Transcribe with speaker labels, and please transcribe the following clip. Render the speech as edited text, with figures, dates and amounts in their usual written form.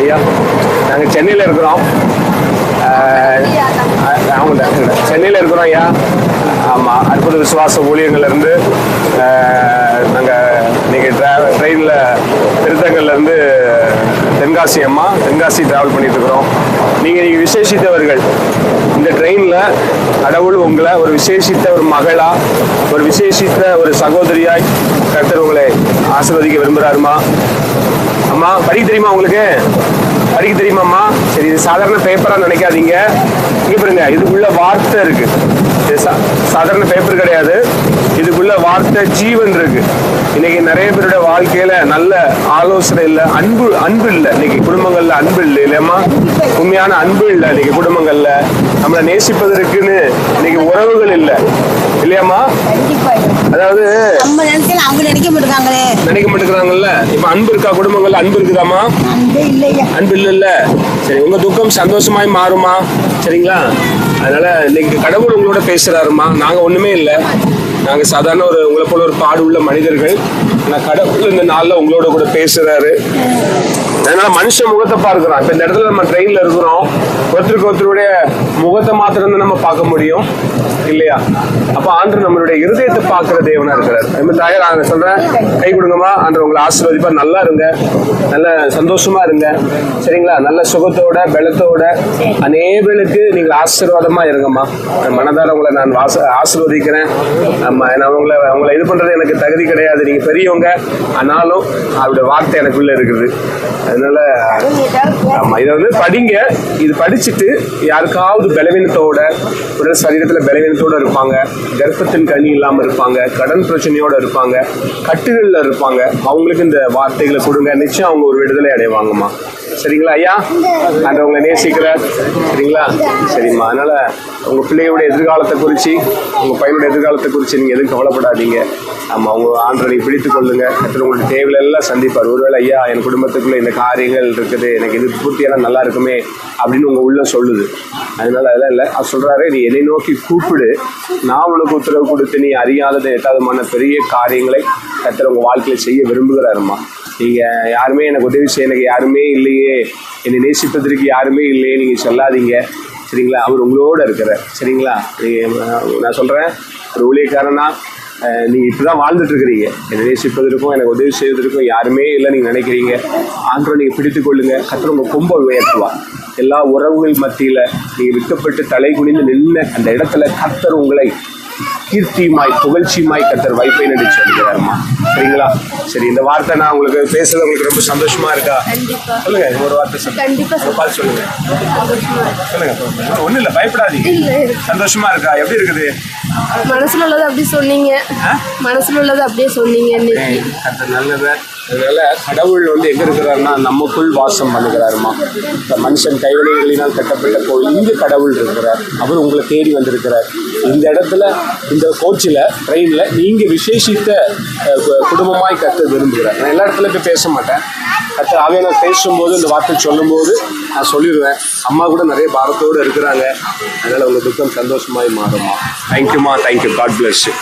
Speaker 1: ஐயா நாங்கள் சென்னையில் இருக்கிறோம். சென்னையில் இருக்கிறோம் ஐயா. ஆமாம், அற்புத விசுவாச ஊழியங்கள்லேருந்து நாங்கள் இன்னைக்கு ட்ரெயினில் திருத்தங்கள்லேருந்து தென்காசி ட்ராவல் பண்ணிட்டு இருக்கிறோம். நீங்கள் விசேஷித்தவர்கள். இந்த ட்ரெயினில் கடவுள் உங்களை ஒரு விசேஷித்த ஒரு மகளா, ஒரு விசேஷித்த ஒரு சகோதரியாய் கர்த்தர் உங்களை ஆசீர்வதிக்க விரும்புகிறாருமா. அம்மா படிக்க தெரியுமா உங்களுக்கு? படிக்க தெரியுமாம்மா? சரி, இது சாதாரண பேப்பராக நினைக்காதீங்க. இங்கே பாருங்க, இதுக்குள்ள வார்த்தை இருக்கு. இது சாதாரண பேப்பர் கிடையாது. இதுக்குள்ள வார்த்தை ஜீவன் இருக்கு. இன்னைக்கு நிறைய பேருடைய வாழ்க்கையில நல்ல ஆலோசனை இல்லை, அன்பு இல்லை. இன்னைக்கு குடும்பங்கள்ல அன்பு இல்லை இல்லையம்மா? உண்மையான அன்பு இல்லை இன்னைக்கு குடும்பங்கள்ல. நம்மளை நேசிப்பதற்குன்னு இன்னைக்கு உறவுகள் இல்லை இல்லையாம்மா? அதாவது நினைக்க மாட்டேங்கிறாங்கல்ல. இப்ப அன்பு இருக்கா குடும்பங்கள்ல? அன்பு இருக்குதாமா? அன்பு இல்ல. சரி, உங்க துக்கம் சந்தோஷமாய் மாறுமா? சரிங்களா? அதனால இன்னைக்கு கடவுள் உங்களோட பேசுறாருமா. நாங்க ஒண்ணுமே இல்லை, நாங்க சாதாரண உங்களை போல ஒரு பாடு உள்ள மனிதர்கள். ஆனா கடவுள் இந்த நாள்ல உங்களோட கூட பேசுறாரு. அதனால மனுஷன் முகத்தை பார்க்கிறோம். இப்ப இந்த இடத்துல நம்ம ட்ரெயின்ல இருக்கிறோம். ஒருத்தருடைய முகத்தை மாத்திரம் நம்ம பார்க்க முடியும் இல்லையா? அப்ப ஆண்டவர் நம்மளுடைய இருதயத்தை பார்க்கிற தேவனா இருக்கிறார். அது தாயார் நான் சொல்றேன், கை கொடுங்கம்மா. ஆண்டவர் உங்களை ஆசீர்வதிப்பா. நல்லா இருங்க, நல்ல சந்தோஷமா இருங்க. சரிங்களா? நல்ல சுகத்தோட பலத்தோட அநேகருக்கு நீங்கள் ஆசீர்வாதமா இருங்கம்மா. மனதார உங்களை நான் ஆசீர்வதிக்கிறேன். ஆமா, நான் உங்களை இது பண்றது எனக்கு தகுதி கிடையாது. நீங்க பெரியவங்க, ஆனாலும் அவருடைய வார்த்தை எனக்குள்ள இருக்குது. அதனால ஆமா, இதை படிங்க. இது படிச்சுட்டு யாருக்காவது பலவீனத்தோட, உடல் சரீரத்துல பலவீனத்தோட இருப்பாங்க, கர்ப்பத்தின் கனி இல்லாம இருப்பாங்க, கடன் பிரச்சனையோட இருப்பாங்க, கட்டுகள்ல இருப்பாங்க, அவங்களுக்கு இந்த வார்த்தைகளை கொடுங்க. நிச்சயம் அவங்க ஒரு விடுதலை அடைவாங்கம்மா. சரிங்களா ஐயா? அந்த உங்களை நேசிக்கிறார். சரிங்களா? சரிம்மா. அதனால உங்க பிள்ளையோட எதிர்காலத்தை குறித்து, உங்க பையனோட எதிர்காலத்தை குறித்து நீங்க எதுவும் கவலைப்படாதீங்க. ஆமா, உங்க ஆண்டவரை நீங்க பிடித்துக் கொள்ளுங்க. உங்களுடைய தேவையில எல்லாம் சந்திப்பார். ஒருவேளை ஐயா என் குடும்பத்துக்குள்ள இந்த காரியங்கள் இருக்குது, எனக்கு இது பூர்த்தியெல்லாம் நல்லா இருக்குமே அப்படின்னு உங்க உள்ள சொல்லுது. அதனால அதெல்லாம் இல்லை. அவர் சொல்றாரு, நீ என்னை நோக்கி கூப்பிடு, நான் உனக்கு உத்தரவு கொடுத்து நீ அறியாதது எட்டாதமான பெரிய காரியங்களை கர்த்தர் உங்க வாழ்க்கையில செய்ய விரும்புகிறாருமா. நீங்க யாருமே எனக்கு உதவி செய்ய எனக்கு யாருமே இல்லையே, என்னை நேசிப்பதற்கு யாருமே இல்லையே நீங்க சொல்லாதீங்க. சரிங்களா? அவர் உங்களோட இருக்கிறார். சரிங்களா? நான் சொல்றேன், ஒரு ஊழியக்காரனா நீங்க இப்பதான் வாழ்ந்துட்டு இருக்கிறீங்க. என்னை நேசிப்பதற்கும் எனக்கு உதவி செய்வதற்கும் யாருமே இல்லை நீங்க நினைக்கிறீங்க. ஆண்டவரை நீங்க பிடித்துக் கொள்ளுங்க. கர்த்தர் உங்க கொம்பை உயர்த்துவா. எல்லா உறவுகள் மத்தியில நீங்க விற்கப்பட்டு தலை குனிந்து நின்ன அந்த இடத்துல கர்த்தர் உங்களை கீர்த்தியுமாய் புகழ்ச்சியுமாய் கர்த்தர் வைப்பை நடிச்சு சொல்லுகிறாருமா. சரிங்களா? சரி, இந்த வார்த்தை நான் உங்களுக்கு பேசுறது உங்களுக்கு ரொம்ப சந்தோஷமா இருக்கா? சொல்லுங்க, ஒரு வார்த்தை சொல்லுங்க. பார்த்து சொல்லுங்க. சொல்லுங்க. ஒண்ணும் இல்லை, பயப்படாதீங்க. சந்தோஷமா இருக்கா? எப்படி இருக்குது?
Speaker 2: மனசுல உள்ளது அப்படி சொன்னீங்க. மனசுல உள்ளது அப்படியே சொன்னீங்க.
Speaker 1: நல்லது. அதனால கடவுள் எங்க இருக்கிறாருன்னா நமக்குள் வாசம் பண்ணுகிறாருமா. இந்த மனுஷன் கைவினைகளினால் கட்டப்பட்ட கோயில், இங்கு கடவுள் இருக்கிறார். அவர் உங்களை தேடி வந்திருக்கிறார். இந்த இடத்துல, இந்த கோச்சில் ட்ரெயினில் நீங்க விசேஷித்த குடும்பமாய் கத்த விரும்புகிறார். நான் எல்லா இடத்துல போய் பேச மாட்டேன். கத்த ஆவியானவர் பேசும்போது இந்த வார்த்தை சொல்லும்போது நான் சொல்லிடுவேன். அம்மா கூட நிறைய பாரத்தோடு இருக்கிறாங்க. அதனால உங்க துக்கம் சந்தோஷமாய் மாறுமா. தேங்க்யூமா. தேங்க்யூ. God bless you.